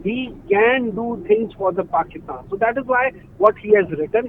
he can do things for the Pakistan, so that is why what he has written।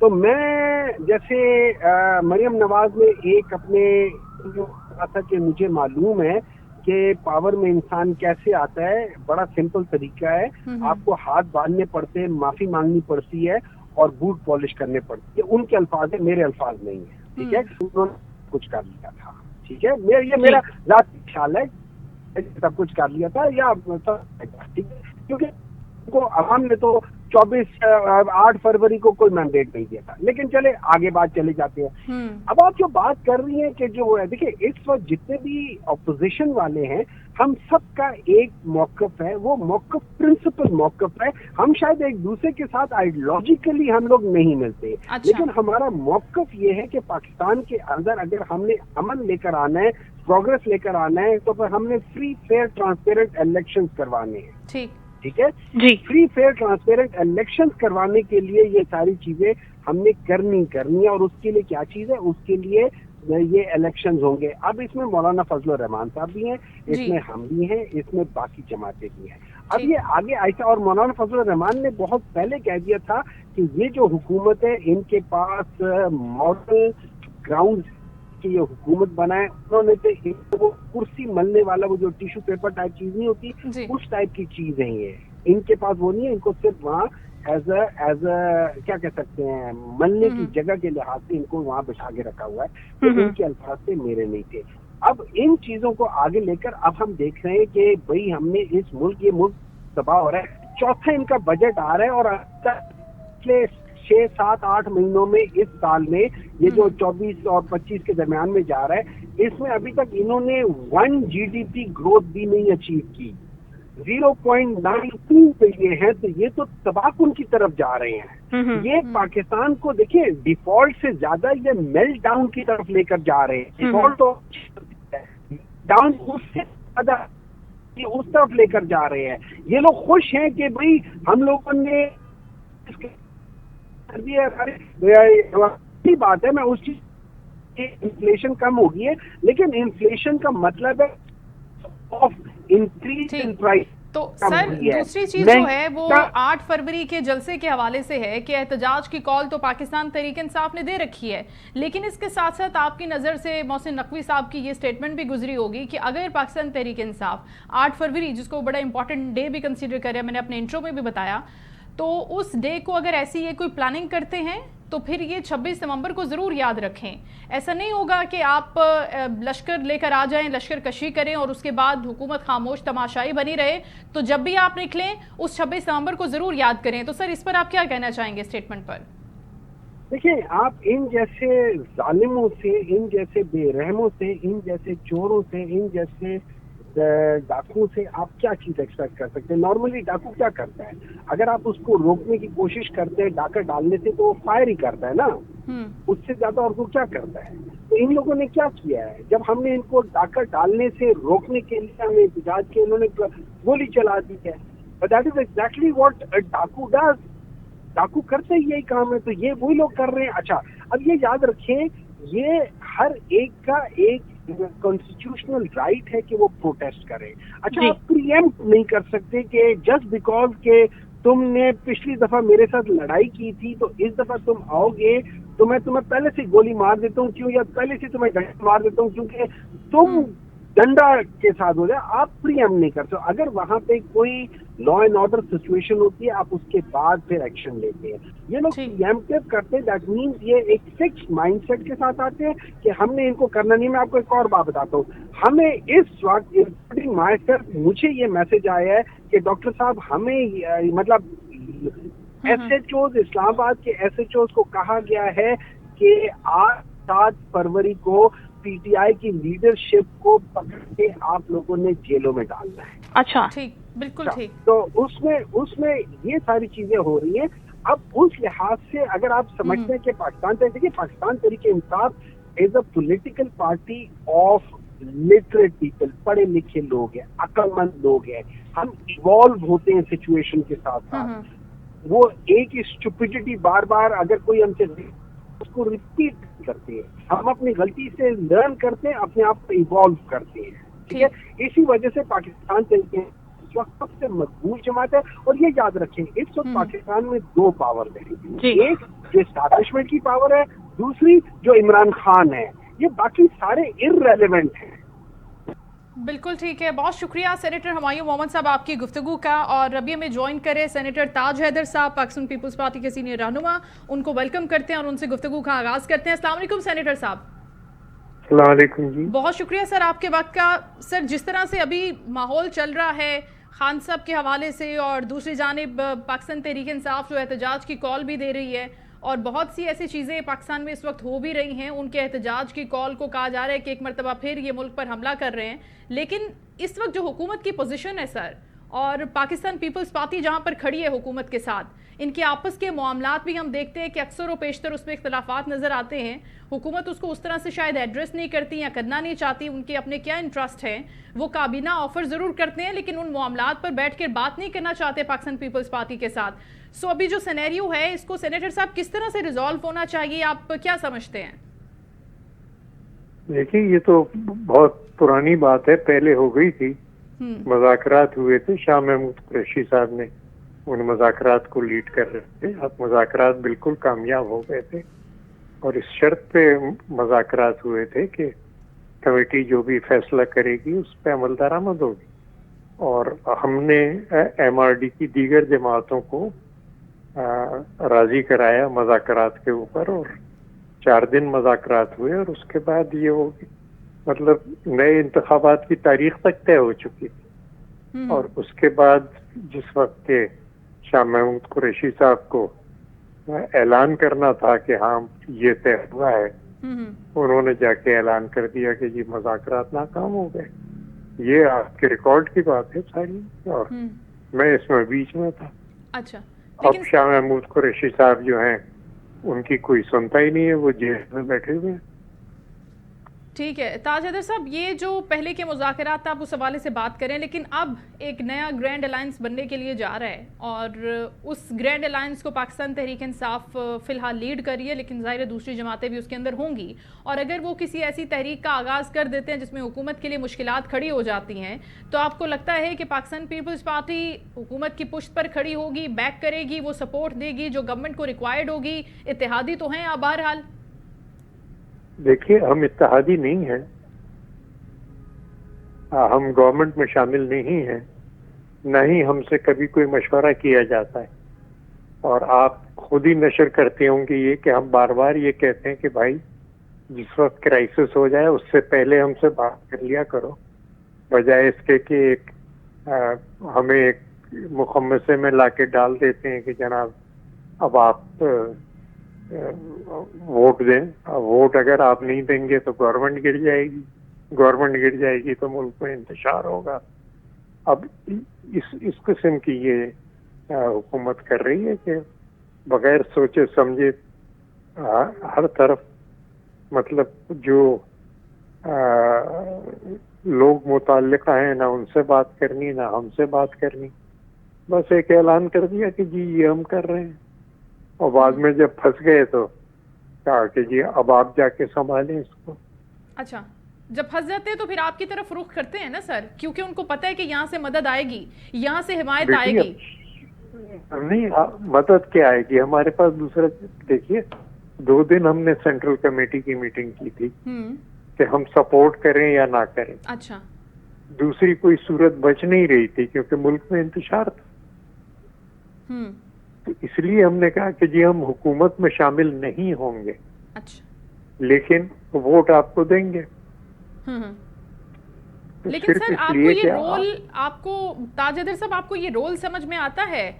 تو میں جیسے مریم نواز نے ایک اپنے کہا تھا کہ مجھے معلوم ہے کہ پاور میں انسان کیسے آتا ہے، بڑا سمپل طریقہ ہے، آپ کو ہاتھ باندھنے پڑتے ہیں، معافی مانگنی پڑتی ہے اور بوٹ پالش کرنے پڑتی ہے. ان کے الفاظ ہیں، میرے الفاظ نہیں ہیں. ٹھیک ہے، انہوں نے کچھ کر لیا تھا. ٹھیک ہے، یہ میرا ذاتی خیال ہے، سب کچھ کر لیا تھا یا کیونکہ کو عوام نے تو 8 فروری کو کوئی مینڈیٹ نہیں دیا تھا. لیکن چلے آگے بات چلے جاتے ہیں. اب آپ جو بات کر رہی ہیں کہ جو دیکھیں اس وقت جتنے بھی اپوزیشن والے ہیں، ہم سب کا ایک موقف ہے، وہ موقف پرنسپل موقف ہے. ہم شاید ایک دوسرے کے ساتھ آئیڈیالوجیکلی ہم لوگ نہیں ملتے، لیکن ہمارا موقف یہ ہے کہ پاکستان کے اندر اگر ہم نے امن لے کر آنا ہے، پروگرس لے کر آنا ہے، تو پھر ہم نے فری فیئر ٹرانسپیرنٹ الیکشن کروانے ہیں. ٹھیک ہے جی، فری فیئر ٹرانسپیرنٹ الیکشن کروانے کے لیے یہ ساری چیزیں ہم نے کرنی ہے. اور اس کے لیے کیا چیز ہے؟ اس کے لیے یہ الیکشنز ہوں گے. اب اس میں مولانا فضل الرحمان صاحب بھی ہیں، اس میں ہم بھی ہیں، اس میں باقی جماعتیں بھی ہیں. اب یہ آگے ایسا، اور مولانا فضل الرحمان نے بہت پہلے کہہ دیا تھا کہ یہ جو حکومت ہے ان کے پاس ماڈل گراؤنڈ کی یہ حکومت بنائے. انہوں نے وہ کرسی ملنے والا وہ جو ٹیشو پیپر ٹائپ چیز نہیں ہوتی، اس ٹائپ کی چیز ہے. یہ ان کے پاس وہ نہیں ہے. ان کو صرف وہاں ایز اے کیا کہہ سکتے ہیں، ملنے کی جگہ کے لحاظ سے ان کو وہاں بچھا کے رکھا ہوا ہے. تو ان کے الفاظ سے میرے نہیں تھے. اب ان چیزوں کو آگے لے کر اب ہم دیکھ رہے ہیں کہ بھئی ہم نے اس ملک، یہ ملک تباہ ہو رہا ہے. چوتھا ان کا بجٹ آ رہا ہے، اور پچھلے 6, 7, 8 مہینوں میں اس سال میں یہ جو 24 اور 25 کے درمیان میں جا رہا ہے، اس میں ابھی تک انہوں نے 1 GDP گروتھ بھی نہیں اچیو کی. 0.92 پہ یہ ہے. تو یہ تو تباہ کن کی طرف جا رہے ہیں. یہ پاکستان کو دیکھیں ڈیفالٹ سے زیادہ یہ میلٹ ڈاؤن کی طرف لے کر جا رہے ہیں. ڈیفالٹ تو ڈاؤن اس سے زیادہ اس طرف لے کر جا رہے ہیں. یہ لوگ خوش ہیں کہ بھئی ہم لوگوں نے بات ہے. میں اس چیز انفلیشن کم ہوگی ہے، لیکن انفلیشن کا مطلب ہے آف انکریز ان پرائس. تو سر دوسری چیز جو ہے وہ 8 فروری کے جلسے کے حوالے سے ہے کہ احتجاج کی کال تو پاکستان تحریک انصاف نے دے رکھی ہے، لیکن اس کے ساتھ ساتھ آپ کی نظر سے محسن نقوی صاحب کی یہ سٹیٹمنٹ بھی گزری ہوگی کہ اگر پاکستان تحریک انصاف 8 فروری جس کو بڑا امپورٹنٹ ڈے بھی کنسیڈر کرے، میں نے اپنے انٹرو میں بھی بتایا، تو اس ڈے کو اگر ایسی یہ کوئی پلاننگ کرتے ہیں تو پھر یہ 26 نومبر کو ضرور یاد رکھیں. ایسا نہیں ہوگا کہ آپ لشکر لے کر آ جائیں، لشکر کشی کریں اور اس کے بعد حکومت خاموش تماشائی بنی رہے. تو جب بھی آپ نکلیں اس 26 نومبر کو ضرور یاد کریں. تو سر اس پر آپ کیا کہنا چاہیں گے اسٹیٹمنٹ پر؟ دیکھیں، آپ ان جیسے ظالموں سے، ان جیسے بے رحموں سے، ان جیسے چوروں سے، ان جیسے ڈاکو سے آپ کیا چیز ایکسپیکٹ کر سکتے ہیں؟ نارملی ڈاکو کیا کرتا ہے؟ اگر آپ اس کو روکنے کی کوشش کرتے ہیں ڈاکہ ڈالنے سے، تو وہ فائر ہی کرتا ہے نا. اس سے زیادہ اور وہ کیا کرتا ہے؟ تو ان لوگوں نے کیا کیا ہے؟ جب ہم نے ان کو ڈاکہ ڈالنے سے روکنے کے لیے ہمیں احتجاج کے، انہوں نے گولی چلا دی ہے. But that is exactly what a ڈاکو does. ڈاکو کرتے ہی یہی کام ہے. تو یہ وہی لوگ کر رہے ہیں. اچھا، اب یہ یاد رکھیں، یہ ہر ایک کا ایک کانسٹیٹیوشنل رائٹ ہے کہ وہ پروٹیسٹ کرے. اچھا، آپ پریمپٹ نہیں کر سکتے کہ جسٹ بیکاز کہ تم نے پچھلی دفعہ میرے ساتھ لڑائی کی تھی تو اس دفعہ تم آؤ گے تو میں تمہیں پہلے سے گولی مار دیتا ہوں. کیوں؟ یا پہلے سے تمہیں ڈنڈا مار دیتا ہوں کیونکہ تم ڈنڈا کے ساتھ ہو جائے. آپ پریمپٹ نہیں کر سکتے. اگر وہاں پہ کوئی لا اینڈ آرڈر سچویشن ہوتی ہے، آپ اس کے بعد پھر ایکشن لیتے ہیں. یہ لوگ پریمپٹیو کرتے ہیں. دیٹ مینس یہ ایک فکس مائنڈ سیٹ کے ساتھ آتے ہیں کہ ہم نے ان کو کرنا نہیں. میں آپ کو ایک اور بات بتاتا ہوں. ہمیں اس وقت انکلوڈنگ مائی سیلف، مجھے یہ میسج آیا ہے کہ ڈاکٹر صاحب ہمیں مطلب ایس ایچ اوز، اسلام آباد کے ایس ایچ اوز کو کہا گیا ہے کہ 7 فروری کو پی ٹی آئی کی لیڈرشپ کو پکڑ کے آپ لوگوں نے جیلوں میں ڈالنا ہے. اچھا، ٹھیک، بالکل ٹھیک. تو اس میں یہ ساری چیزیں ہو رہی ہیں. اب اس لحاظ سے اگر آپ سمجھتے ہیں کہ پاکستان دیکھیے، Pakistan Tehreek Insaf is a political party of literate people. پڑھے لکھے لوگ ہیں، عقل مند لوگ ہیں. ہم ایوالو ہوتے ہیں سچویشن کے ساتھ ساتھ. وہ ایک اسٹوپیڈیٹی بار بار اگر کوئی ہم سے اس کو ریپیٹ کرتے ہیں، ہم اپنی غلطی سے لرن کرتے ہیں، اپنے آپ کو ایوالو کرتے ہیں. ٹھیک ہے، اسی وجہ سے پاکستان تحریک اس وقت سب سے مضبوط جماعت ہے. اور یہ یاد رکھیں اس وقت پاکستان میں دو پاور ہے, ایک جو اسٹیبلشمنٹ کی پاور ہے, دوسری جو عمران خان ہے. یہ باقی سارے ارریلیونٹ ہیں. بالکل ٹھیک ہے, بہت شکریہ سینیٹر ہمایوں محمد صاحب آپ کی گفتگو کا. اور ابھی ہمیں جوائن کرے سینیٹر تاج حیدر صاحب, پاکستان پیپلز پارٹی کے سینئر رہنما, ان کو ویلکم کرتے ہیں اور ان سے گفتگو کا آغاز کرتے ہیں. السلام علیکم سینیٹر صاحب. السلام علیکم جی. بہت شکریہ سر آپ کے وقت کا. سر جس طرح سے ابھی ماحول چل رہا ہے خان صاحب کے حوالے سے, اور دوسری جانب پاکستان تحریک انصاف جو احتجاج کی کال بھی دے رہی ہے, اور بہت سی ایسی چیزیں پاکستان میں اس وقت ہو بھی رہی ہیں, ان کے احتجاج کی کال کو کہا جا رہا ہے کہ ایک مرتبہ پھر یہ ملک پر حملہ کر رہے ہیں. لیکن اس وقت جو حکومت کی پوزیشن ہے سر, اور پاکستان پیپلز پارٹی جہاں پر کھڑی ہے حکومت کے ساتھ, ان کے آپس کے معاملات بھی ہم دیکھتے ہیں کہ اکثر و بیشتر اس میں اختلافات نظر آتے ہیں. حکومت اس کو اس طرح سے شاید ایڈریس نہیں کرتی یا کرنا نہیں چاہتی. ان کے اپنے کیا انٹرسٹ ہیں, وہ کابینہ آفر ضرور کرتے ہیں لیکن ان معاملات پر بیٹھ کر بات نہیں کرنا چاہتے پاکستان پیپلز پارٹی کے ساتھ. سو ابھی جو سینیریو ہے اس کو سینیٹر صاحب کس طرح سے ریزالو ہونا چاہیے, آپ کیا سمجھتے ہیں؟ دیکھیں یہ تو بہت پرانی بات ہے, پہلے ہو گئی تھی. مذاکرات ہوئے تھے, شاہ محمود قریشی صاحب نے ان مذاکرات کو لیڈ کر رہے تھے. اب مذاکرات بالکل کامیاب ہو گئے تھے, اور اس شرط پہ مذاکرات ہوئے تھے کہ کمیٹی جو بھی فیصلہ کرے گی اس پہ عمل درآمد ہوگی. اور ہم نے ایم آر ڈی کی دیگر جماعتوں کو راضی کرایا مذاکرات کے اوپر, اور 4 دن مذاکرات ہوئے, اور اس کے بعد یہ ہو مطلب نئے انتخابات کی تاریخ تک طے ہو چکی تھی. اور اس کے بعد جس وقت کے شاہ محمود قریشی صاحب کو اعلان کرنا تھا کہ ہاں یہ طے ہوا ہے, انہوں نے جا کے اعلان کر دیا کہ جی مذاکرات ناکام ہو گئے. یہ آپ کے ریکارڈ کی بات ہے ساری, اور میں اس میں بیچ میں تھا. اچھا, اب شاہ محمود قریشی صاحب جو ہیں ان کی کوئی سنتا ہی نہیں ہے, وہ جیل میں بیٹھے ہوئے ہیں. ٹھیک ہے تاج حیدر صاحب, یہ جو پہلے کے مذاکرات آپ اس حوالے سے بات کریں, لیکن اب ایک نیا گرینڈ الائنس بننے کے لیے جا رہا ہے, اور اس گرینڈ الائنس کو پاکستان تحریک انصاف فی الحال لیڈ کر رہی ہے, لیکن ظاہر دوسری جماعتیں بھی اس کے اندر ہوں گی. اور اگر وہ کسی ایسی تحریک کا آغاز کر دیتے ہیں جس میں حکومت کے لیے مشکلات کھڑی ہو جاتی ہیں, تو آپ کو لگتا ہے کہ پاکستان پیپلز پارٹی حکومت کی پشت پر کھڑی ہوگی, بیک کرے گی, وہ سپورٹ دے گی جو گورنمنٹ کو ریکوائرڈ ہوگی؟ اتحادی تو ہیں آپ بہرحال. دیکھیے ہم اتحادی نہیں ہیں, ہم گورنمنٹ میں شامل نہیں ہیں, نہ ہی ہم سے کبھی کوئی مشورہ کیا جاتا ہے. اور آپ خود ہی نشر کرتے ہوں گے یہ کہ ہم بار بار یہ کہتے ہیں کہ بھائی جس وقت کرائسس ہو جائے اس سے پہلے ہم سے بات کر لیا کرو, بجائے اس کے کہ ہمیں ایک مخمسے میں لا کے ڈال دیتے ہیں کہ جناب اب آپ ووٹ دیں. ووٹ اگر آپ نہیں دیں گے تو گورنمنٹ گر جائے گی, گورنمنٹ گر جائے گی تو ملک میں انتشار ہوگا. اب اس قسم کی یہ حکومت کر رہی ہے کہ بغیر سوچے سمجھے ہر طرف مطلب جو لوگ متعلقہ ہیں نہ ان سے بات کرنی نہ ہم سے بات کرنی, بس ایک اعلان کر دیا کہ جی یہ ہم کر رہے ہیں, اور بعد میں جب پھنس گئے تو کہا کہ جی اب آپ جا کے سنبھالیں اس کو. اچھا, جب پھنس جاتے ہیں تو پھر آپ کی طرف رخ کرتے ہیں نا سر, کیونکہ ان کو پتہ ہے کہ یہاں سے مدد آئے گی, یہاں سے حمایت آئے گی. نہیں مدد کیا آئے گی, ہمارے پاس دوسرا. دیکھیے 2 دن ہم نے سینٹرل کمیٹی کی میٹنگ کی تھی کہ ہم سپورٹ کریں یا نہ کریں. اچھا, دوسری کوئی صورت بچ نہیں رہی تھی کیونکہ ملک میں انتشار تھا. تو اس لیے ہم نے کہا کہ جی ہم حکومت میں شامل نہیں ہوں گے. اچھا, لیکن ووٹ آپ کو دیں گے. لیکن سر آپ کو یہ رول, آپ کو تاج حیدر صاحب آپ کو یہ رول سمجھ میں آتا ہے؟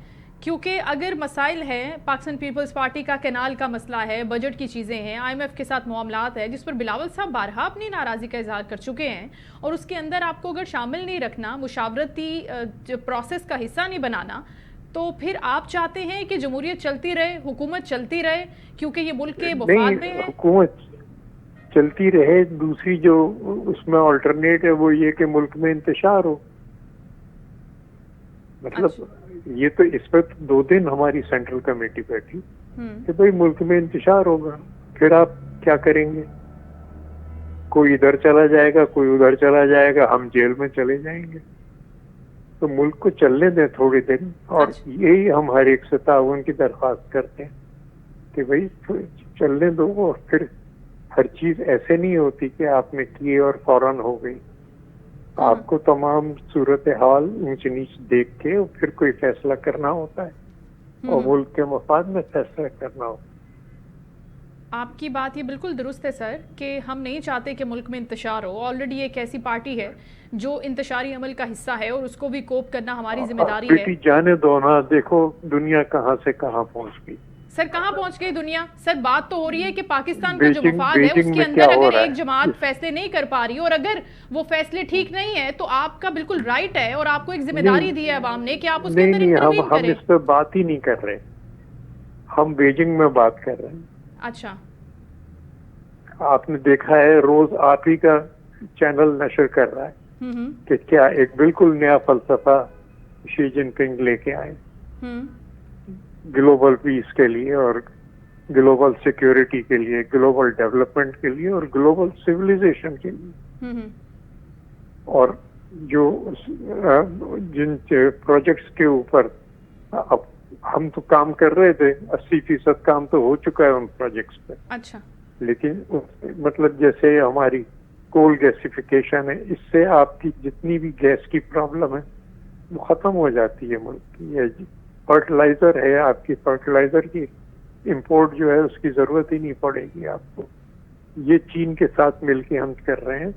کیونکہ اگر مسائل ہیں, پاکستان پیپلز پارٹی کا کینال کا مسئلہ ہے, بجٹ کی چیزیں ہیں, آئی ایم ایف کے ساتھ معاملات ہیں جس پر بلاول صاحب بارہا اپنی ناراضی کا اظہار کر چکے ہیں, اور اس کے اندر آپ کو اگر شامل نہیں رکھنا, مشاورتی پروسیس کا حصہ نہیں بنانا, تو پھر آپ چاہتے ہیں کہ جمہوریت چلتی رہے, حکومت چلتی رہے, کیونکہ یہ ملک کے مفاد میں ہے. حکومت چلتی رہے, دوسری جو اس میں آلٹرنیٹ ہے وہ یہ کہ ملک میں انتشار ہو. مطلب یہ تو اس پر 2 دن ہماری سینٹرل کمیٹی بیٹھی کہ بھئی ملک میں انتشار ہوگا, پھر آپ کیا کریں گے؟ کوئی ادھر چلا جائے گا, کوئی ادھر چلا جائے گا, ہم جیل میں چلے جائیں گے. تو ملک کو چلنے دیں تھوڑی دیر. اور یہی ہم ہر ایک سے تعاون کی درخواست کرتے ہیں کہ بھائی چلنے دو. اور پھر ہر چیز ایسے نہیں ہوتی کہ آپ نے کی اور فوراً ہو گئی. آپ کو تمام صورتحال اونچ نیچ دیکھ کے پھر کوئی فیصلہ کرنا ہوتا ہے اور ملک کے مفاد میں فیصلہ کرنا ہوتا ہے. آپ کی بات یہ بالکل درست ہے سر کہ ہم نہیں چاہتے کہ ملک میں انتشار ہو. آلریڈی ایک ایسی پارٹی ہے جو انتشاری عمل کا حصہ ہے اور اس کو بھی کوپ کرنا ہماری ذمہ داری ہے. جانے دو نا, دیکھو دنیا کہاں سے کہاں پہنچ گئی. سر کہاں پہنچ گئی دنیا؟ سر بات تو ہو رہی ہے کہ پاکستان کا جو مفاد ہے اس کے اندر اگر ایک جماعت فیصلے نہیں کر پا رہی اور اگر وہ فیصلے ٹھیک نہیں ہے تو آپ کا بالکل رائٹ ہے اور آپ کو ایک ذمہ داری دی ہے عوام نے کہ آپ اس کے اندر انٹروین کریں. ہم اس پہ بات ہی نہیں کر رہے, ہم بیجنگ میں بات کر رہے ہیں. اچھا, آپ نے دیکھا ہے روز آپ ہی کا چینل نشر کر رہا ہے کہ کیا ایک بالکل نیا فلسفہ شی جن پنگ لے کے آئے گلوبل پیس کے لیے اور گلوبل سیکیورٹی کے لیے, گلوبل ڈیولپمنٹ کے لیے اور گلوبل سویلائزیشن کے لیے. اور جو جن پروجیکٹس کے اوپر اب ہم تو کام کر رہے تھے, 80% کام تو ہو چکا ہے ان پروجیکٹس پہ. اچھا, لیکن مطلب جیسے ہماری کول گیسیفیکیشن ہے, اس سے آپ کی جتنی بھی گیس کی پرابلم ہے وہ ختم ہو جاتی ہے ملک کی. فرٹیلائزر ہے, آپ کی فرٹیلائزر کی امپورٹ جو ہے اس کی ضرورت ہی نہیں پڑے گی آپ کو. یہ چین کے ساتھ مل کے ہم کر رہے ہیں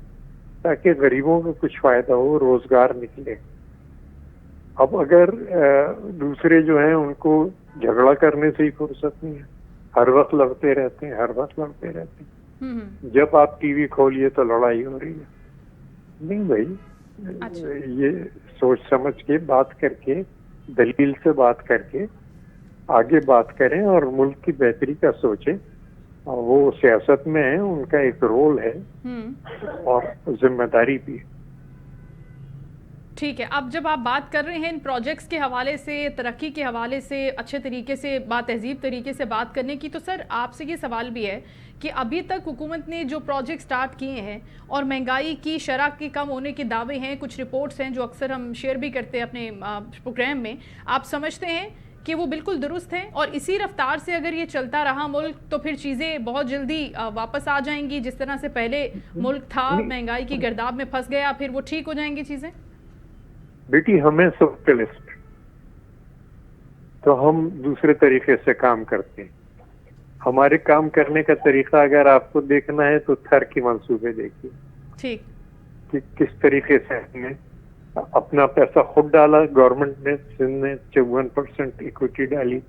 تاکہ غریبوں کو کچھ فائدہ ہو, روزگار نکلے. اب اگر دوسرے جو ہیں ان کو جھگڑا کرنے سے ہی فرصت نہیں ہے, ہر وقت لڑتے رہتے ہیں, ہر وقت لڑتے رہتے ہیں. جب آپ ٹی وی کھولیے تو لڑائی ہو رہی ہے. نہیں بھائی, یہ سوچ سمجھ کے بات کر کے, دلیل سے بات کر کے آگے بات کریں اور ملک کی بہتری کا سوچیں. وہ سیاست میں ہیں, ان کا ایک رول ہے اور ذمہ داری بھی ہے. ٹھیک ہے, اب جب آپ بات کر رہے ہیں ان پروجیکٹس کے حوالے سے, ترقی کے حوالے سے, اچھے طریقے سے تہذیب طریقے سے بات کرنے کی, تو سر آپ سے یہ سوال بھی ہے کہ ابھی تک حکومت نے جو پروجیکٹ سٹارٹ کیے ہیں اور مہنگائی کی شرح کے کم ہونے کے دعوے ہیں, کچھ رپورٹس ہیں جو اکثر ہم شیئر بھی کرتے ہیں اپنے پروگرام میں, آپ سمجھتے ہیں کہ وہ بالکل درست ہیں اور اسی رفتار سے اگر یہ چلتا رہا ملک تو پھر چیزیں بہت جلدی واپس آ جائیں گی جس طرح سے پہلے ملک تھا, مہنگائی کی گرداب میں پھنس گیا, پھر وہ ٹھیک ہو جائیں گی چیزیں؟ بیٹی ہمیں سوشلسٹ تو ہم دوسرے طریقے سے کام کرتے ہیں. ہمارے کام کرنے کا طریقہ اگر آپ کو دیکھنا ہے تو تھر کی منصوبے دیکھیے. ٹھیک, کہ کس طریقے سے ہم نے اپنا پیسہ خود ڈالا, گورنمنٹ نے, سندھ نے 54% اکویٹی ڈالی.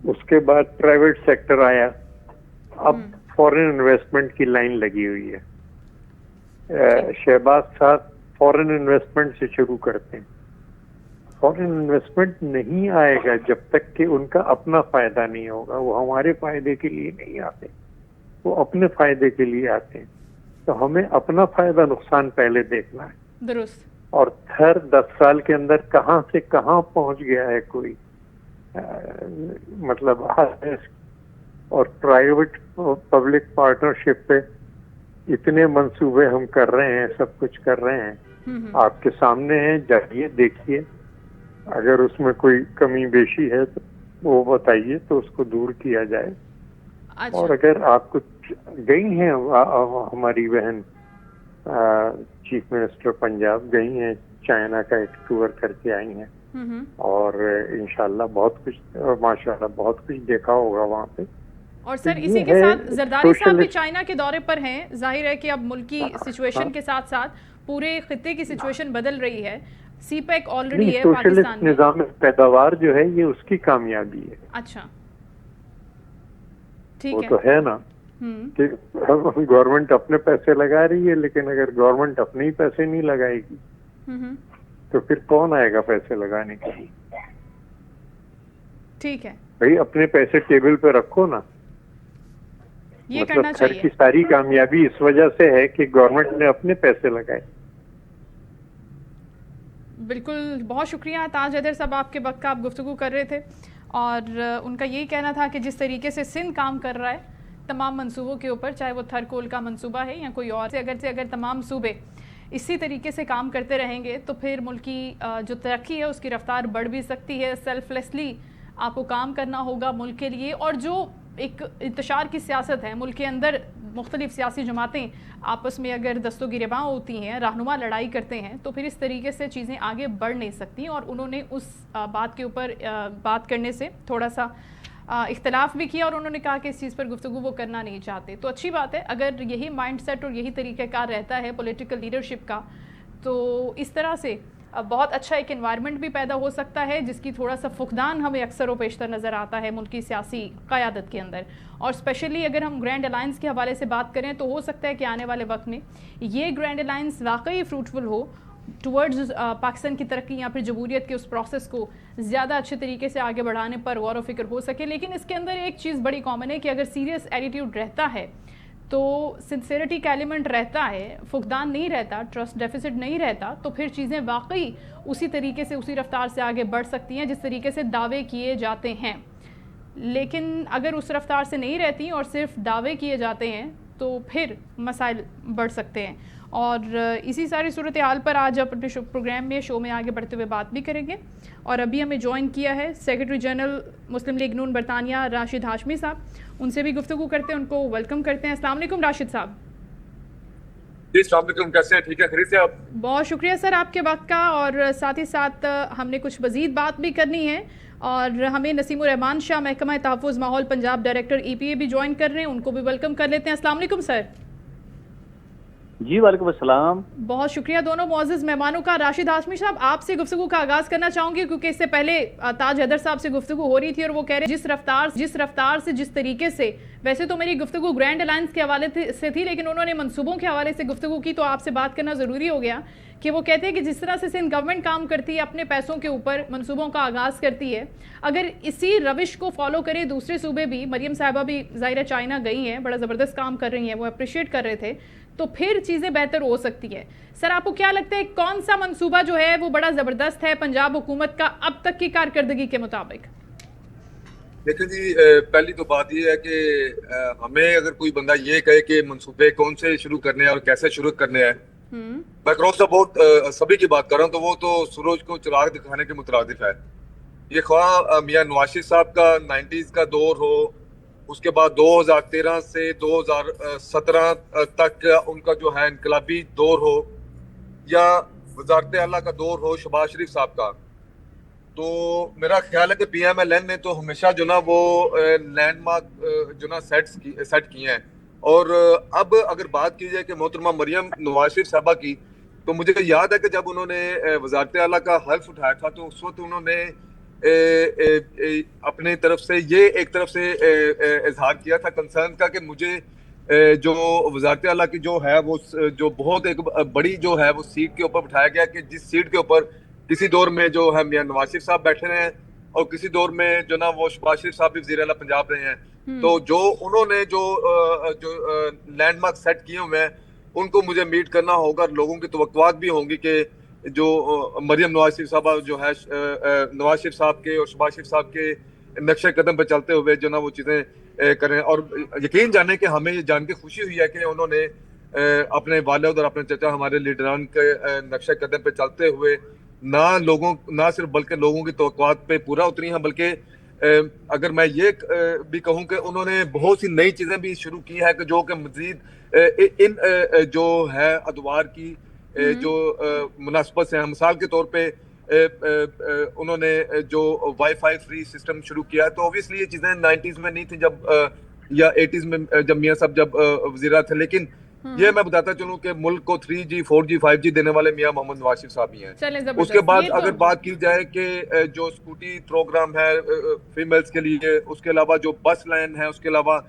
اس کے بعد پرائیویٹ سیکٹر آیا, اب فورن انویسٹمنٹ کی لائن لگی ہوئی ہے. شہباز صاحب فورن انویسٹمنٹ سے شروع کرتے ہیں. فورن انویسٹمنٹ نہیں آئے گا جب تک کہ ان کا اپنا فائدہ نہیں ہوگا. وہ ہمارے فائدے کے لیے نہیں آتے, وہ اپنے فائدے کے لیے آتے ہیں. تو ہمیں اپنا فائدہ نقصان پہلے دیکھنا ہے. درست. اور ہر 10 سال کے اندر کہاں سے کہاں پہنچ گیا ہے کوئی, مطلب اور پرائیویٹ پبلک پارٹنرشپ پہ اتنے منصوبے ہم کر رہے ہیں, سب کچھ کر رہے ہیں, آپ کے سامنے ہیں, جائیے دیکھیے. اگر اس میں کوئی کمی بیشی ہے تو وہ بتائیے تو اس کو دور کیا جائے. اور اگر آپ کچھ گئی ہیں, ہماری بہن چیف منسٹر پنجاب گئی ہیں, چائنا کا ایک ٹور کر کے آئی ہیں اور انشاءاللہ بہت کچھ, ماشاءاللہ بہت کچھ دیکھا ہوگا وہاں پہ. اور سر اسی کے ساتھ زرداری صاحب بھی چائنا کے دورے پر ہیں. ظاہر ہے کہ اب ملکی سچویشن کے ساتھ ساتھ پورے خطے کی سچویشن بدل رہی ہے. سی پیک آلریڈی ہے پاکستان میں. نظام پیداوار جو ہے یہ اس کی کامیابی ہے. اچھا, ٹھیک ہے, وہ تو ہے نا کہ گورنمنٹ اپنے پیسے لگا رہی ہے, لیکن اگر گورنمنٹ اپنے ہی پیسے نہیں لگائے گی تو پھر کون آئے گا پیسے لگانے کے لیے؟ ٹھیک ہے بھائی, اپنے پیسے ٹیبل پہ رکھو نا. یہ کرنا چاہیے. گھر کی ساری کامیابی اس وجہ سے ہے کہ گورنمنٹ نے اپنے پیسے لگائے. بالکل, بہت شکریہ تاج حیدر صاحب, آپ کے وقت کا آپ گفتگو کر رہے تھے اور ان کا یہی کہنا تھا کہ جس طریقے سے سندھ کام کر رہا ہے تمام منصوبوں کے اوپر, چاہے وہ تھر کول کا منصوبہ ہے یا کوئی اور سے, اگر تمام صوبے اسی طریقے سے کام کرتے رہیں گے تو پھر ملک کی جو ترقی ہے اس کی رفتار بڑھ بھی سکتی ہے. سیلف لیسلی آپ کو کام کرنا ہوگا ملک کے لیے, اور جو ایک انتشار کی سیاست ہے ملک کے اندر, مختلف سیاسی جماعتیں آپس میں اگر دست و گریباں ہوتی ہیں, رہنما لڑائی کرتے ہیں, تو پھر اس طریقے سے چیزیں آگے بڑھ نہیں سکتی. اور انہوں نے اس بات کے اوپر بات کرنے سے تھوڑا سا اختلاف بھی کیا, اور انہوں نے کہا کہ اس چیز پر گفتگو وہ کرنا نہیں چاہتے. تو اچھی بات ہے, اگر یہی مائنڈ سیٹ اور یہی طریقہ کار رہتا ہے پولیٹیکل لیڈرشپ کا, تو اس طرح سے بہت اچھا ایک انوائرمنٹ بھی پیدا ہو سکتا ہے, جس کی تھوڑا سا فقدان ہمیں اکثر و بیشتر نظر آتا ہے ملک کی سیاسی قیادت کے اندر. اور اسپیشلی اگر ہم گرینڈ الائنس کے حوالے سے بات کریں تو ہو سکتا ہے کہ آنے والے وقت میں یہ گرینڈ الائنس واقعی فروٹفل ہو ٹورڈز پاکستان کی ترقی یا پھر جمہوریت کے اس پروسیس کو زیادہ اچھے طریقے سے آگے بڑھانے پر غور و فکر ہو سکے. لیکن اس کے اندر ایک چیز بڑی کامن ہے کہ اگر سیریس ایٹیٹیوڈ رہتا ہے تو سنسیریٹی کا ایلیمنٹ رہتا ہے, فقدان نہیں رہتا, ٹرسٹ ڈیفیسٹ نہیں رہتا, تو پھر چیزیں واقعی اسی طریقے سے اسی رفتار سے آگے بڑھ سکتی ہیں جس طریقے سے دعوے کیے جاتے ہیں. لیکن اگر اس رفتار سے نہیں رہتی اور صرف دعوے کیے جاتے ہیں تو پھر مسائل بڑھ سکتے ہیں. اور اسی ساری صورتحال پر آج اپنے پروگرام میں شو میں آگے بڑھتے ہوئے بات بھی کریں گے. اور ابھی ہمیں جوائن کیا ہے سیکرٹری جنرل مسلم لیگ نون برطانیہ راشد ہاشمی صاحب, ان سے بھی گفتگو کرتے ہیں, ان کو ویلکم کرتے ہیں. السلام علیکم راشد صاحب. جی السلام علیکم, کیسے ہیں؟ ٹھیک ہے, خیریت سے آپ؟ بہت شکریہ سر آپ کے وقت کا, اور ساتھ ہی ساتھ ہم نے کچھ مزید بات بھی کرنی ہے, اور ہمیں نسیم الرحمان شاہ محکمہ تحفظ ماحول پنجاب ڈائریکٹر ای پی اے بھی جوائن کر رہے ہیں, ان کو بھی ویلکم کر لیتے ہیں. السلام علیکم سر. جی وعلیکم السلام. بہت شکریہ دونوں معزز مہمانوں کا. راشد ہاشمی صاحب, آپ سے گفتگو کا آغاز کرنا چاہوں گی کیونکہ اس سے پہلے تاج حیدر صاحب سے گفتگو ہو رہی تھی, اور وہ کہہ رہے جس رفتار سے جس طریقے سے, ویسے تو میری گفتگو گرینڈ الائنس کے حوالے سے تھی لیکن انہوں نے منصوبوں کے حوالے سے گفتگو کی, تو آپ سے بات کرنا ضروری ہو گیا کہ وہ کہتے ہیں کہ جس طرح سے سندھ گورنمنٹ کام کرتی ہے, اپنے پیسوں کے اوپر منصوبوں کا آغاز کرتی ہے, اگر اسی روش کو فالو کرے دوسرے صوبے بھی, مریم صاحبہ بھی ظاہر چائنا گئی ہیں, بڑا زبردست کام کر رہی ہیں, وہ اپریشیٹ کر رہے تھے, تو پھر چیزیں بہتر ہو سکتی ہے. سر آپ کو کیا لگتا ہے کون سا منصوبہ جو ہے وہ بڑا زبردست ہے پنجاب حکومت کا اب تک کی کارکردگی کے مطابق؟ دیکھیں جی, پہلی تو بات یہ ہے کہ ہمیں اگر کوئی بندہ یہ کہے کہ منصوبے کون سے شروع کرنے ہیں اور کیسے شروع کرنے ہیں, میں کراس دا بورڈ سبھی کی بات کر رہا ہوں, تو وہ تو سورج کو چراغ دکھانے کے مترادف ہے. یہ خواہ میاں نواز شریف صاحب کا 90s کا دور ہو, اس کے بعد 2013 سے 2017 تک ان کا جو ہے انقلابی دور ہو, یا وزارت اعلیٰ کا دور ہو شہباز شریف صاحب کا, تو میرا خیال ہے کہ پی ایم ایل این نے تو ہمیشہ جو نا وہ لینڈ مارک جو نا سیٹ کیے ہیں. اور اب اگر بات کی جائے کہ محترمہ مریم نواز شریف صاحبہ کی, تو مجھے یاد ہے کہ جب انہوں نے وزارت اعلیٰ کا حلف اٹھایا تھا تو اس وقت انہوں نے اپنے طرف سے یہ ایک طرف سے اظہار کیا تھا کنسرن کا کہ مجھے جو وزارت اعلیٰ کی جو ہے وہ جو بہت ایک بڑی جو ہے وہ سیٹ کے اوپر بٹھایا گیا, کہ جس سیٹ کے اوپر کسی دور میں جو ہے میاں نواز شریف صاحب بیٹھے رہے ہیں اور کسی دور میں جو نا وہ شہباز شریف صاحب بھی وزیر اعلیٰ پنجاب رہے ہیں. تو جو انہوں نے جو لینڈ مارک سیٹ کیے ہوئے ہیں ان کو مجھے میٹ کرنا ہوگا. لوگوں کی توقعات بھی ہوں گی کہ جو مریم نواز شریف صاحبہ جو ہے نواز شریف صاحب کے اور شہباز شریف صاحب کے نقشہ قدم پہ چلتے ہوئے جو نا وہ چیزیں کریں. اور یقین جانے کہ ہمیں یہ جان کے خوشی ہوئی ہے کہ انہوں نے اپنے والد اور اپنے چچا ہمارے لیڈران کے نقشہ قدم پہ چلتے ہوئے نہ صرف بلکہ لوگوں کی توقعات پہ پورا اتری ہیں, بلکہ اگر میں یہ بھی کہوں کہ انہوں نے بہت سی نئی چیزیں بھی شروع کی ہے کہ جو کہ مزید ان جو ہے ادوار کی جو مناسبت سے ہیں. مثال کے طور پہ انہوں نے جو وائی فائی فری سسٹم شروع کیا, تو اوبیسلی یہ چیزیں 90s میں نہیں تھیں جب یا 80s میں جب میاں صاحب جب وزیرہ تھے, لیکن یہ میں بتاتا چلوں کہ ملک کو 3G 4G 5G دینے والے میاں محمد نواز شریف صاحب ہی ہیں. اس کے بعد اگر بات کی جائے کہ جو اسکوٹی پروگرام ہے فیمیلز کے لیے, اس کے علاوہ جو بس لائن ہے, اس کے علاوہ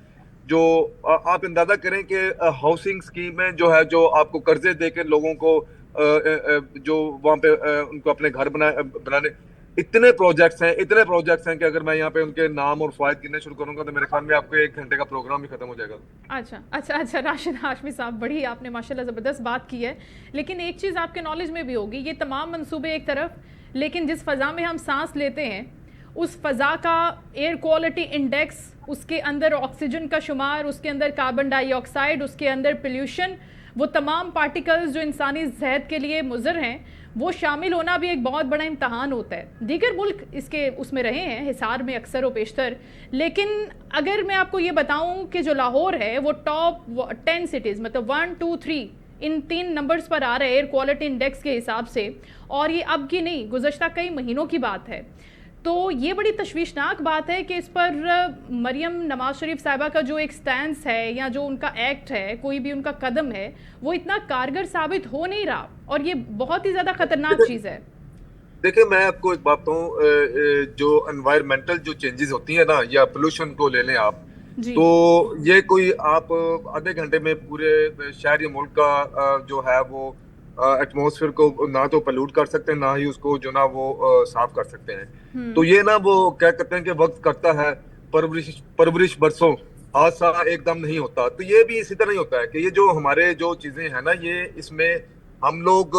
جو آپ اندازہ کریں کہ ہاؤسنگ اسکیم میں جو ہے جو آپ کو قرضے دے کے لوگوں کو جو وہاں پہ ان کو اپنے گھر بنانے, اتنے پروجیکٹس ہیں کہ اگر میں یہاں پہ ان کے نام اور فوائد گننے شروع کروں گا تو میرے خیال میں آپ کو 1 گھنٹے کا پروگرام بھی ختم ہو جائے گا. اچھا راشد ہاشمی صاحب, بڑی آپ نے ماشاءاللہ زبردست بات کی ہے, لیکن ایک چیز آپ کے نالج میں بھی ہوگی, یہ تمام منصوبے ایک طرف, لیکن جس فضا میں ہم سانس لیتے ہیں اس فضا کا ایئر کوالٹی انڈیکس, اس کے اندر آکسیجن کا شمار, اس کے اندر کاربن ڈائی آکسائڈ, اس کے اندر پلیوشن, وہ تمام پارٹیکلز جو انسانی صحت کے لیے مضر ہیں وہ شامل ہونا بھی ایک بہت بڑا امتحان ہوتا ہے. دیگر ملک اس میں رہے ہیں حصار میں اکثر و بیشتر, لیکن اگر میں آپ کو یہ بتاؤں کہ جو لاہور ہے وہ ٹاپ 10 سٹیز مطلب 1 2 3 ان 3 نمبرز پر آ رہے ایئر کوالٹی انڈیکس کے حساب سے, اور یہ اب کی نہیں گزشتہ کئی مہینوں کی بات ہے. تو یہ بڑی تشویشناک بات ہے کہ اس پر مریم نواز شریف صاحبہ کا جو ایک سٹینس ہے یا جو ان کا ایکٹ ہے, کوئی بھی ان کا قدم ہے, وہ اتنا کارگر ثابت ہو نہیں رہا, اور یہ بہت ہی زیادہ خطرناک چیز ہے. دیکھیں میں آپ کو ایک بات بتاؤں, جو انوائرمنٹل جو چینجز ہوتی ہیں نا, یا پولوشن کو لے لیں آپ, تو یہ کوئی آپ آدھے گھنٹے میں پورے شہر یا ملک کا جو ہے وہ ایٹماسفیئر کو نہ تو پلیوٹ کر سکتے ہیں, نہ ہی اس کو جو نا وہ صاف کر سکتے ہیں. تو یہ نا وہ کیا کہتے ہیں کہ وقت کرتا ہے پرورش برسوں, حادثہ ایک دم نہیں ہوتا. تو یہ بھی اسی طرح ہی ہوتا ہے کہ یہ جو ہمارے جو چیزیں ہیں نا, یہ اس میں ہم لوگ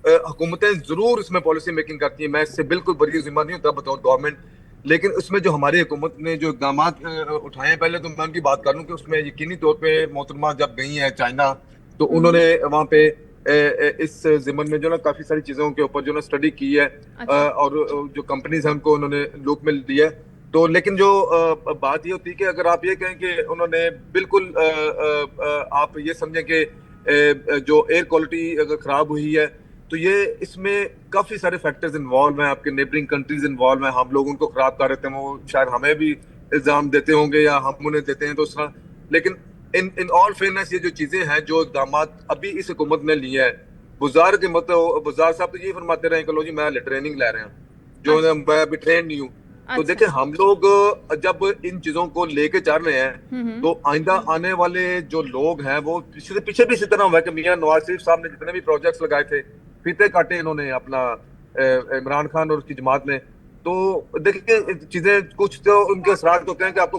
حکومتیں ضرور اس میں پالیسی میکنگ کرتی ہیں, میں اس سے بالکل بری ذمہ نہیں ہوتا بطور گورنمنٹ, لیکن اس میں جو ہماری حکومت نے جو اقدامات اٹھائے ہیں, پہلے تو میں ان کی بات کروں کہ اس میں یقینی طور پہ محترمہ جب گئی ہیں چائنا, تو انہوں نے وہاں پہ اس ضمن میں جو نا کافی ساری چیزوں کے اوپر جو نا اسٹڈی کی ہے, اور جو کمپنیز ہیں ان کو انہوں نے لوک میں دیا ہے. تو لیکن جو بات یہ ہوتی ہے کہ اگر آپ یہ کہیں کہ انہوں نے بالکل آپ یہ سمجھیں کہ جو ایئر کوالٹی اگر خراب ہوئی ہے, تو یہ اس میں کافی سارے فیکٹرز انوالو ہیں, آپ کے نیبرنگ کنٹریز انوالو ہیں, ہم لوگ ان کو خراب کر رہے ہیں, وہ شاید ہمیں بھی الزام دیتے ہوں گے یا ہم انہیں دیتے ہیں تو اس طرح. لیکن ان آل فیئرنیس یہ جو چیزیں ہیں, جو اقدامات ابھی اس حکومت نے لیے ہیں, وزار کے مطلب وزار صاحب تو یہ فرماتے رہے ہیں کہ لو جی میں ٹریننگ لے رہے ہیں, جو میں ابھی ٹرین نہیں ہوں. تو دیکھیں ہم لوگ جب ان چیزوں کو لے کے چل رہے ہیں, تو آئندہ آنے والے جو لوگ ہیں وہ پیچھے بھی اسی طرح ہوا ہے کہ میاں نواز شریف صاحب نے جتنے بھی پروجیکٹس لگائے تھے, فیتے کاٹے انہوں نے اپنا عمران خان اور اس کی جماعت نے. تو دیکھیں چیزیں کچھ تو ان کے اثرات ہوتے ہیں کہ آپ کو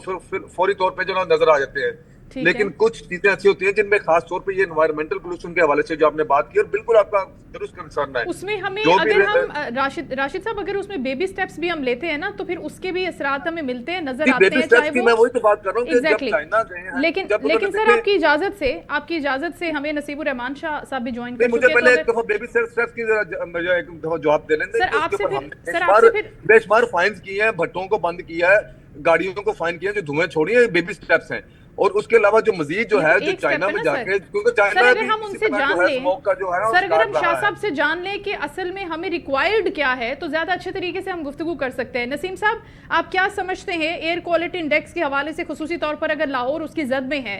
فوری طور پہ جو نظر آ جاتے ہیں, لیکن کچھ چیزیں ایسی ہوتی ہیں جن میں خاص طور پہ یہ انوائرمنٹل پولوشن کے حوالے سے جو آپ نے بات کی, اور بالکل آپ کا درست کنسرن ہے اس میں ہمیں, اگر ہم راشد صاحب اگر اس میں بیبی سٹیپس بھی ہم لیتے ہیں نا, تو پھر اس کے بھی اثرات ہمیں ملتے ہیں, نظر آتے ہیں, چاہے وہ میں وہی تو بات کر رہا ہوں کہ جب چائنا گئے ہیں. لیکن سر آپ کی اجازت سے ہمیں نصیب الرحمان شاہ صاحب بھی جوائن کر چکے ہیں. مجھے پہلے ایک دفعہ بیبی سٹیپس کی ایک دفعہ جواب دے لیں. سر آپ سے پھر بے شمار فائنز کیے ہیں, بھٹوں کو بند کیا ہے, گاڑیوں کو فائن کیا ہے, جو دھوئیں چھوڑی ہیں, بیبی سٹیپس ہیں. اور اس کے علاوہ جو مزید جو ہے جو چائنا میں جا کے, کیونکہ چائنا اگر ہم ان سے جان لیں, سر اگر ہم شاہ صاحب سے جان لیں کہ اصل میں ہمیں ریکوائرڈ کیا ہے, تو زیادہ اچھے طریقے سے ہم گفتگو کر سکتے ہیں. نسیم صاحب آپ کیا سمجھتے ہیں ایئر کوالٹی انڈیکس کے حوالے سے, خصوصی طور پر اگر لاہور اس کی زد میں ہے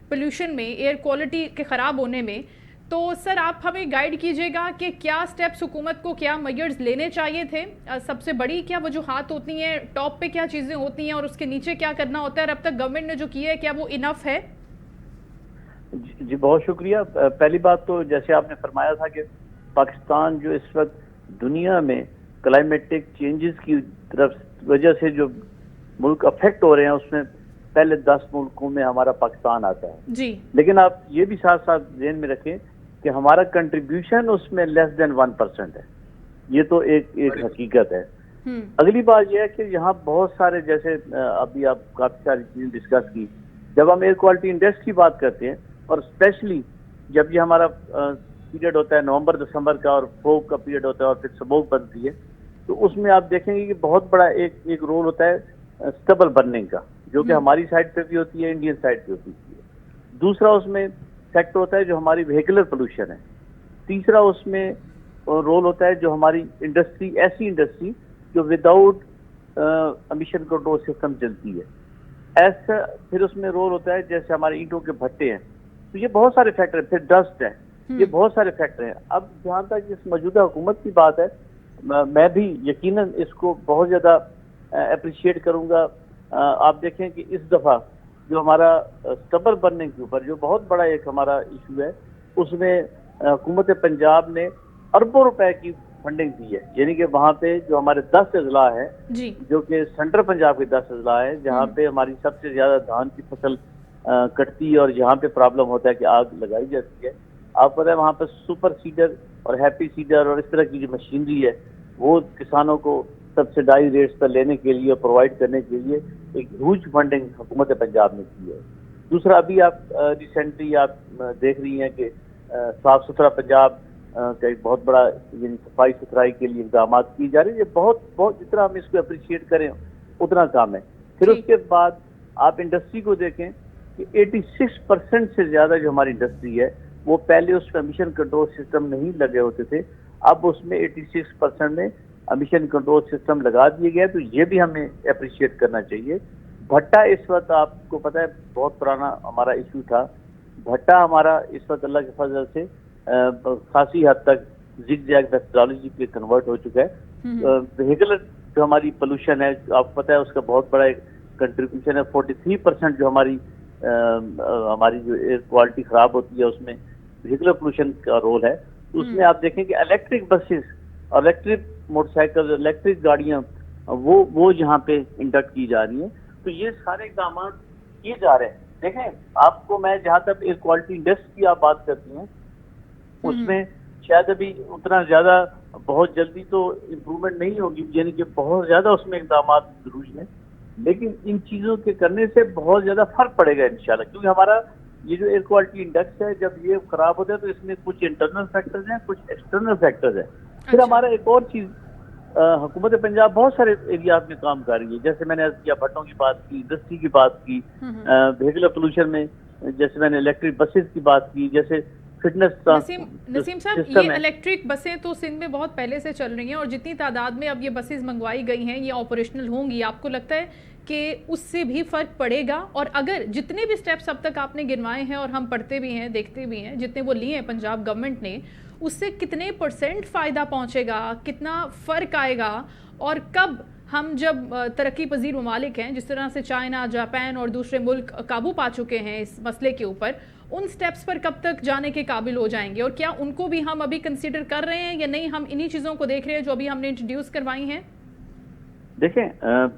پولوشن میں, ایئر کوالٹی کے خراب ہونے میں, تو سر آپ ہمیں گائیڈ کیجئے گا کہ کیا سٹیپس حکومت کو, کیا میجرز لینے چاہیے تھے, سب سے بڑی کیا وجوہات ہوتی ہیں, ٹاپ پہ کیا چیزیں ہوتی ہیں, اور اس کے نیچے کیا کرنا ہوتا ہے, اور اب تک گورنمنٹ نے جو کیا ہے کیا وہ انف ہے؟ جی بہت شکریہ. پہلی بات تو جیسے آپ نے فرمایا تھا کہ پاکستان جو اس وقت دنیا میں کلائمیٹک چینجز کی طرف وجہ سے جو ملک افیکٹ ہو رہے ہیں, اس میں پہلے 10 ملکوں میں ہمارا پاکستان آتا ہے. جی لیکن آپ یہ بھی ساتھ ساتھ ذہن میں رکھیں کہ ہمارا کنٹریبیوشن اس میں لیس دین 1% ہے. یہ تو ایک حقیقت ہے. اگلی بات یہ ہے کہ یہاں بہت سارے, جیسے ابھی آپ کافی ساری چیزیں ڈسکس کی, جب ہم ایئر کوالٹی انڈیکس کی بات کرتے ہیں, اور اسپیشلی جب یہ ہمارا پیریڈ ہوتا ہے نومبر دسمبر کا, اور فوگ کا پیریڈ ہوتا ہے, اور پھر سموک بنتی ہے, تو اس میں آپ دیکھیں گے کہ بہت بڑا ایک رول ہوتا ہے اسٹبل برننگ کا, جو کہ ہماری سائڈ پہ بھی ہوتی ہے, انڈین سائڈ پہ ہوتی ہے. دوسرا اس میں فیکٹر ہوتا ہے جو ہماری وہیکولر پولوشن ہے. تیسرا اس میں رول ہوتا ہے جو ہماری انڈسٹری, ایسی انڈسٹری جو وداؤٹ امیشن کنٹرول سسٹم چلتی ہے, ایسا. پھر اس میں رول ہوتا ہے جیسے ہمارے اینٹوں کے بھٹے ہیں. تو یہ بہت سارے فیکٹر ہیں. پھر ڈسٹ ہے, یہ بہت سارے فیکٹر ہیں. اب جہاں تک اس موجودہ حکومت کی بات ہے, میں بھی یقیناً اس کو بہت زیادہ اپریشیٹ کروں گا. آپ دیکھیں کہ اس دفعہ جو ہمارا اسٹبل برننگ کے اوپر جو بہت بڑا ایک ہمارا ایشو ہے, اس میں حکومت پنجاب نے اربوں روپے کی فنڈنگ دی ہے. یعنی کہ وہاں پہ جو ہمارے 10 اضلاع ہیں, جو کہ سینٹرل پنجاب کے 10 اضلاع ہیں, جہاں پہ ہماری سب سے زیادہ دھان کی فصل کٹتی ہے, اور جہاں پہ پرابلم ہوتا ہے کہ آگ لگائی جاتی ہے. آپ پتہ ہے وہاں پہ سپر سیڈر اور ہیپی سیڈر اور اس طرح کی جو مشینری ہے, وہ کسانوں کو سبسڈائی ریٹس پر لینے کے لیے, پرووائڈ کرنے کے لیے ایک ہیوج فنڈنگ حکومت پنجاب نے کی ہے. دوسرا ابھی آپ ریسنٹلی آپ دیکھ رہی ہیں کہ صاف ستھرا پنجاب کا ایک بہت بڑا یعنی صفائی ستھرائی کے لیے اقدامات کی جا رہے ہیں. یہ بہت جتنا ہم اس کو اپریشیٹ کریں اتنا کام ہے. پھر اس کے بعد آپ انڈسٹری کو دیکھیں کہ 86% سے زیادہ جو ہماری انڈسٹری ہے وہ پہلے اس میں امیشن کنٹرول سسٹم نہیں لگے ہوتے تھے, اب اس میں 86% میں امیشن کنٹرول سسٹم لگا دیے گئے, تو یہ بھی ہمیں اپریشیٹ کرنا چاہیے. بھٹا اس وقت آپ کو پتہ ہے بہت پرانا ہمارا ایشو تھا. بھٹا ہمارا اس وقت اللہ کے فضل سے خاصی حد تک زگ زیگ میتھڈالوجی پہ کنورٹ ہو چکا ہے. وہیکلر جو ہماری پولوشن ہے آپ کو پتہ ہے اس کا بہت بڑا ایک کنٹریبیوشن ہے. 43% جو ہماری جو ایئر کوالٹی خراب ہوتی ہے اس میں وہیکلر پولوشن کا رول ہے. اس میں آپ دیکھیں کہ electric buses, electric motor cycle, electric گاڑیاں وہ یہاں پہ انڈکٹ کی جا رہی ہیں. تو یہ سارے اقدامات کیے جا رہے ہیں. دیکھیں آپ کو میں جہاں تک ایئر کوالٹی انڈیکس کی آپ بات کرتی ہیں اس میں شاید ابھی اتنا زیادہ بہت جلدی تو امپرومنٹ نہیں ہوگی, یعنی کہ بہت زیادہ اس میں اقدامات ضروری ہیں, لیکن ان چیزوں کے کرنے سے بہت زیادہ فرق پڑے گا انشاءاللہ. کیونکہ ہمارا یہ جو ایئر کوالٹی انڈیکس ہے جب یہ خراب ہوتا ہے تو اس میں کچھ انٹرنل فیکٹرز ہیں, کچھ ایکسٹرنل فیکٹرز ہیں. پھر ہمارا ایک اور چیز, حکومت پنجاب بہت سارے ایریاز میں کام کر رہی ہے. جیسے میں نے عرض کیا بھٹوں کی بات کی, انڈسٹری کی بات کی, وہیکلر پولوشن میں جیسے میں نے الیکٹرک بسز کی بات کی, جیسے فٹنس. نسیم صاحب یہ الیکٹرک بسیں تو سندھ میں بہت پہلے سے چل رہی ہیں اور جتنی تعداد میں اب یہ بسز منگوائی گئی ہیں یہ آپریشنل ہوں گی, آپ کو لگتا ہے کہ اس سے بھی فرق پڑے گا؟ اور اگر جتنے بھی سٹیپس اب تک آپ نے گنوائے ہیں اور ہم پڑھتے بھی ہیں دیکھتے بھی ہیں جتنے وہ لیے ہیں پنجاب گورنمنٹ نے, اس سے کتنے % فائدہ پہنچے گا, کتنا فرق آئے گا, اور کب ہم جب ترقی پذیر ممالک ہیں جس طرح سے چائنا, جاپان اور دوسرے ملک قابو پا چکے ہیں اس مسئلے کے اوپر, ان سٹیپس پر کب تک جانے کے قابل ہو جائیں گے؟ اور کیا ان کو بھی ہم ابھی کنسیڈر کر رہے ہیں یا نہیں, ہم انہی چیزوں کو دیکھ رہے ہیں جو ابھی ہم نے انٹروڈیوس کروائی ہیں؟ دیکھیں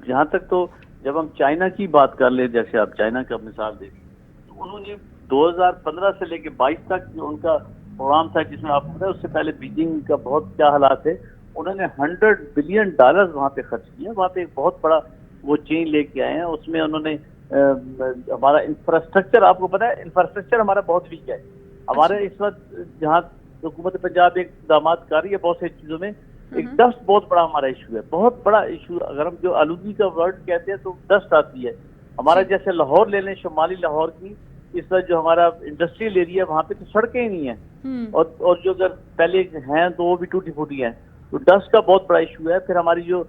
جہاں تک تو جب ہم چائنا کی بات کر لیں, جیسے آپ چائنا کا مثال دیکھیں تو انہوں نے 2015 سے لے کے 22 تک جو ان کا پروگرام تھا جس میں آپ کو پتا ہے اس سے پہلے بیجنگ کا بہت کیا حالات تھے, انہوں نے $100 بلین وہاں پہ خرچ کیا. وہاں پہ ایک بہت بڑا وہ چین لے کے آئے ہیں. اس میں انہوں نے ہمارا انفراسٹرکچر, آپ کو پتا ہے انفراسٹرکچر ہمارا بہت ویک ہے. ہمارے اس وقت جہاں حکومت پنجاب ایک اقدامات کر رہی ہے بہت سی چیزوں میں, ایک ڈسٹ بہت بڑا ہمارا ایشو ہے, بہت بڑا ایشو. اگر ہم جو آلودگی کا ورڈ کہتے ہیں تو ڈسٹ آتی ہے ہمارا. جیسے لاہور لے لیں, شمالی لاہور کی اس وقت جو ہمارا انڈسٹریل ایریا ہے وہاں پہ تو سڑکیں ہی نہیں ہیں, اور جو اگر پہلے ہیں تو وہ بھی ٹوٹی پھوٹی ہیں. تو ڈسٹ کا بہت بڑا ایشو ہے. پھر ہماری جو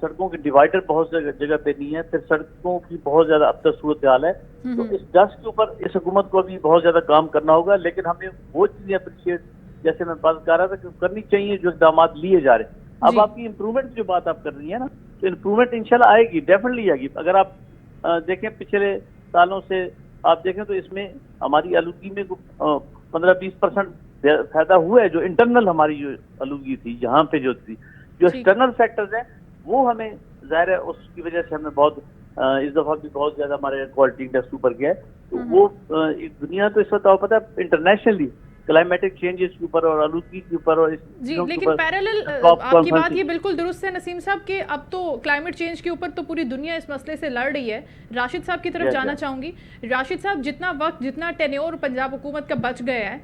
سڑکوں کے ڈیوائڈر بہت جگہ پہ نہیں ہے, پھر سڑکوں کی بہت زیادہ اب تک صورتحال ہے. تو اس ڈسٹ کے اوپر اس حکومت کو بھی بہت زیادہ کام کرنا ہوگا, لیکن ہمیں وہ چیزیں اپریشیٹ جیسے میں بات کر رہا تھا کہ کرنی چاہیے جو اقدامات لیے جا رہے ہیں. اب آپ کی امپرومنٹ جو بات آپ کر رہی ہیں نا, تو امپرومنٹ انشاءاللہ آئے گی, ڈیفینیٹلی آئے گی. اگر آپ دیکھیں پچھلے سالوں سے آپ دیکھیں تو اس میں ہماری آلودگی میں 15-20% فائدہ ہوا ہے. جو انٹرنل ہماری جو آلودگی تھی یہاں پہ جو تھی, جو ایکسٹرنل فیکٹرز ہیں وہ ہمیں ظاہر ہے اس کی وجہ سے ہمیں بہت اس دفعہ بھی بہت زیادہ ہمارے کوالٹی انڈیکس اوپر گیا ہے. تو وہ دنیا تو اس وقت آپ پتہ ہے انٹرنیشنلی کلائمیٹک چینجز کے اوپر اور آلودگی کے اوپر اور جی, لیکن پیرالل آپ کی بات یہ بالکل درست ہے نسیم صاحب کہ اب تو کلائمیٹ چینج کے اوپر تو پوری دنیا اس مسئلے سے لڑ رہی ہے. راشد صاحب کی طرف جانا چاہوں گی. راشد صاحب, جتنا وقت جتنا ٹینیور پنجاب حکومت کا بچ گیا ہے,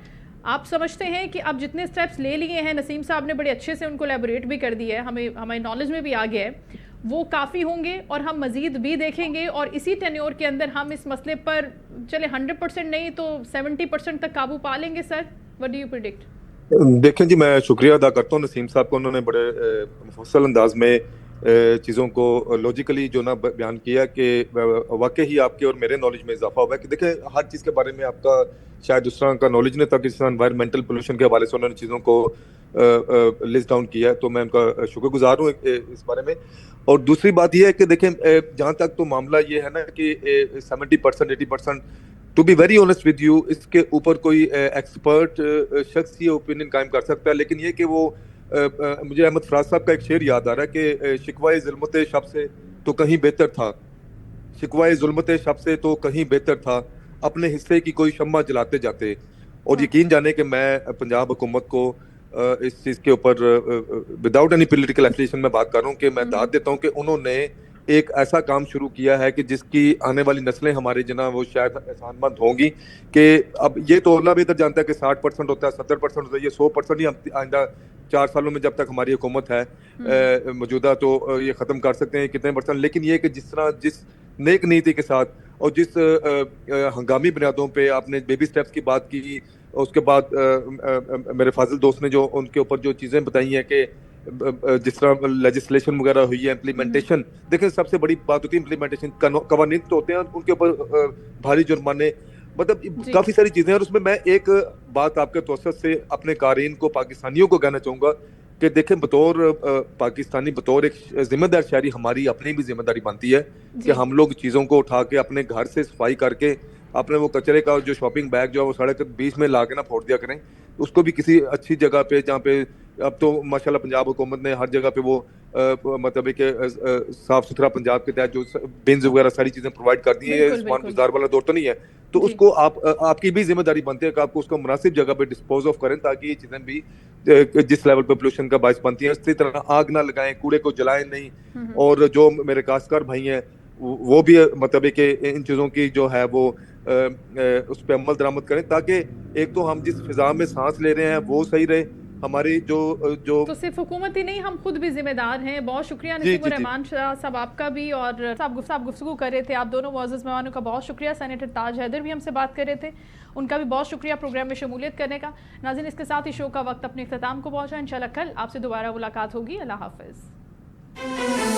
آپ سمجھتے ہیں کہ اب جتنے سٹیپس لے لیے ہیں, نسیم صاحب نے بڑے اچھے سے ان کو لیبوریٹ بھی کر دیا ہے, ہمیں نالج میں بھی آ گیا ہے, وہ کافی ہوں گے اور ہم مزید بھی دیکھیں گے, اور اسی ٹینیور کے اندر ہم اس مسئلے پر چلے 100% نہیں تو 70% تک قابو پا لیں گے؟ سر what do you predict؟ دیکھیں جی, میں شکریہ ادا کرتا ہوں نسیم صاحب کو, انہوں نے بڑے مفصل انداز میں چیزوں کو لاجیکلی جو نا بیان کیا کہ واقعی آپ کے اور میرے نالج میں اضافہ ہوا ہے. کہ دیکھیں ہر چیز کے بارے میں آپ کا شاید اس طرح کا نالج نہیں تھا کہ اس طرح انوائرمنٹل پولوشن کے حوالے سے انہوں نے چیزوں کو لسٹ ڈاؤن کیا ہے, تو میں ان کا شکر گزار ہوں اس بارے میں. اور دوسری بات یہ ہے کہ دیکھیں جہاں تک تو معاملہ یہ ہے نا کہ 70% 80%, to be very honest with you, اس کے اوپر کوئی ایکسپرٹ شخص یہ اوپینین قائم کر سکتا ہے. لیکن یہ کہ وہ مجھے احمد فراز صاحب کا ایک شعر یاد آ رہا ہے کہ شکوائے ظلمت شب سے تو کہیں بہتر تھا, شکوائے ظلمت شب سے تو کہیں بہتر تھا, اپنے حصے کی کوئی شمع جلاتے جاتے. اور یقین جانے کہ میں پنجاب حکومت کو اس چیز کے اوپر وداؤٹ اینی پولیٹیکل ایفیلیشن میں بات کر رہا ہوں کہ میں داد دیتا ہوں کہ انہوں نے ایک ایسا کام شروع کیا ہے کہ جس کی آنے والی نسلیں ہماری جناب وہ شاید احسان مند ہوں گی کہ اب یہ تو اللہ بہتر جانتا ہے کہ 60% ہوتا ہے 70% ہوتا ہے، یہ 100% ہی آئندہ 4 سالوں میں جب تک ہماری حکومت ہے موجودہ تو یہ ختم کر سکتے ہیں کتنے %، لیکن یہ کہ جس طرح جس نیک نیتی کے ساتھ اور جس ہنگامی بنیادوں پہ آپ نے بیبی سٹیپس کی بات کی، اس کے بعد میرے فاضل دوست نے جو ان کے اوپر جو چیزیں بتائی ہیں کہ جس طرح لیجسلیشن وغیرہ ہوئی ہے، امپلیمنٹیشن، دیکھیں سب سے بڑی بات ہوتی ہے امپلیمنٹیشن، قوانین تو ہوتے ہیں ان کے اوپر بھاری جرمانے، مطلب کافی ساری چیزیں ہیں، اور اس میں میں ایک بات آپ کے توسط سے اپنے قارئین کو، پاکستانیوں کو کہنا چاہوں گا کہ دیکھیں بطور پاکستانی، بطور ایک ذمہ دار شہری، ہماری اپنی بھی ذمہ داری بنتی ہے کہ ہم لوگ چیزوں کو اٹھا کے اپنے گھر سے صفائی کر کے اپنے وہ کچرے کا جو شاپنگ بیگ جو ہے وہ سڑک کے بیچ میں لا کے نہ پھوڑ دیا کریں، اس کو بھی کسی اچھی جگہ پہ جہاں پہ اب تو ماشاءاللہ پنجاب حکومت نے ہر جگہ پہ وہ مطلب کہ صاف ستھرا پنجاب کے تحت جو بنز وغیرہ ساری چیزیں پرووائڈ کر دی ہیں، یہ سامان گزار والا دور تو نہیں ہے، تو اس کو آپ کی بھی ذمہ داری بنتی ہے کہ آپ کو اس کو مناسب جگہ پہ ڈسپوز آف کریں تاکہ یہ چیزیں بھی جس لیول پہ پولوشن کا باعث بنتی ہیں، اسی طرح آگ نہ لگائیں، کوڑے کو جلائیں نہیں، اور جو میرے کاشتکار بھائی ہیں وہ بھی مطلب کہ ان چیزوں کی جو ہے وہ اس پہ عمل درآمد کریں تاکہ ایک تو ہم جس فضا میں سانس لے رہے ہیں وہ صحیح رہے، ہماری جو تو صرف حکومت ہی نہیں، ہم خود بھی ذمہ دار ہیں۔ بہت شکریہ نسیم الرحمان شاہ صاحب آپ کا بھی، اور صاحب گفتگو کر رہے تھے، آپ دونوں معزز مہمانوں کا بہت شکریہ۔ سینیٹر تاج حیدر بھی ہم سے بات کر رہے تھے، ان کا بھی بہت شکریہ پروگرام میں شمولیت کرنے کا۔ ناظرین، اس کے ساتھ ہی شو کا وقت اپنے اختتام کو پہنچا، انشاءاللہ کل آپ سے دوبارہ ملاقات ہوگی۔ اللہ حافظ۔